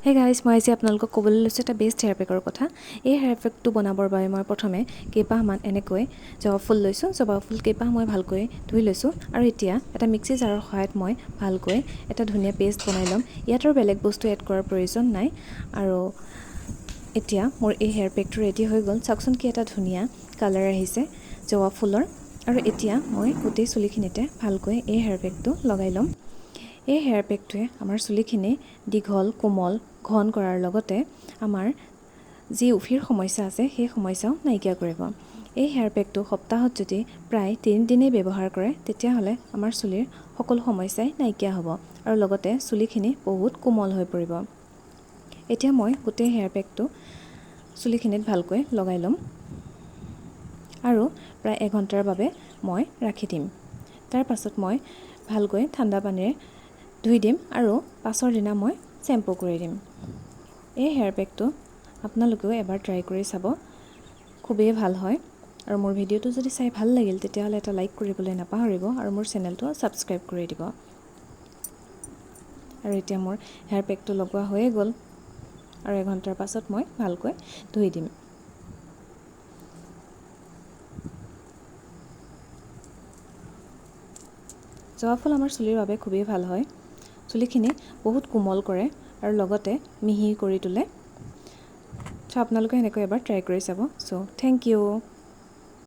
Hey guys, মই আজি আপোনালোকক ক'বলৈ লৈছোঁ এটা বেষ্ট হেয়াৰ পেকৰ কথা। এই হেয়াৰ পেকটো বনাবৰ বাবে মই প্ৰথমে কেইপাহমান এনেকৈ জবা ফুল লৈছোঁ। জবা ফুল কেইপাহ মই ভালকৈ ধুই লৈছোঁ আৰু এতিয়া এটা মিক্সি জাৰৰ সহায়ত মই ভালকৈ এটা ধুনীয়া পেষ্ট বনাই ল'ম। ইয়াত আৰু বেলেগ বস্তু এড কৰাৰ প্ৰয়োজন নাই। আৰু এতিয়া মোৰ এই হেয়াৰ পেকটো ৰেডি হৈ গ'ল। চাওকচোন কি এটা ধুনীয়া কালাৰ আহিছে জবা ফুলৰ। আৰু এতিয়া মই গোটেই চুলিখিনিতে ভালকৈ এই হেয়াৰ পেকটো লগাই ল'ম। এই হেয়াৰ পেকটোৱে আমাৰ চুলিখিনি দীঘল, কোমল, ঘন কৰাৰ লগতে আমাৰ যি উফিৰ সমস্যা আছে সেই সমস্যাও নাইকিয়া কৰিব। এই হেয়াৰ পেকটো সপ্তাহত যদি প্ৰায় 3 দিনেই ব্যৱহাৰ কৰে তেতিয়াহ'লে আমাৰ চুলিৰ সকলো সমস্যাই নাইকিয়া হ'ব আৰু লগতে চুলিখিনি বহুত কোমল হৈ পৰিব। এতিয়া মই গোটেই হেয়াৰ পেকটো চুলিখিনিত ভালকৈ লগাই ল'ম আৰু প্ৰায় 1 ঘণ্টাৰ বাবে মই ৰাখি দিম। তাৰ পাছত মই ভালকৈ ঠাণ্ডা পানীৰে ধুই দিম আৰু পাছৰ দিনা মই শ্বেম্পু কৰি দিম। এই হেয়াৰ পেকটো আপোনালোকেও এবাৰ ট্ৰাই কৰি চাব, খুবেই ভাল হয়। আৰু মোৰ ভিডিঅ'টো যদি চাই ভাল লাগিল তেতিয়াহ'লে এটা লাইক কৰিবলৈ নাপাহৰিব আৰু মোৰ চেনেলটো ছাবস্ক্ৰাইব কৰি দিব। আৰু এতিয়া মোৰ হেয়াৰ পেকটো লগোৱা হৈয়ে গ'ল আৰু 1 ঘণ্টাৰ পাছত মই ভালকৈ ধুই দিম। জবা ফুল আমাৰ চুলিৰ বাবে খুবেই ভাল হয়। চুলিখিনি বহুত কোমল কৰে আৰু লগতে মিহি কৰি তোলে। চ' আপোনালোকে এনেকৈ এবাৰ ট্ৰাই কৰি চাব। চ' থেংক ইউ।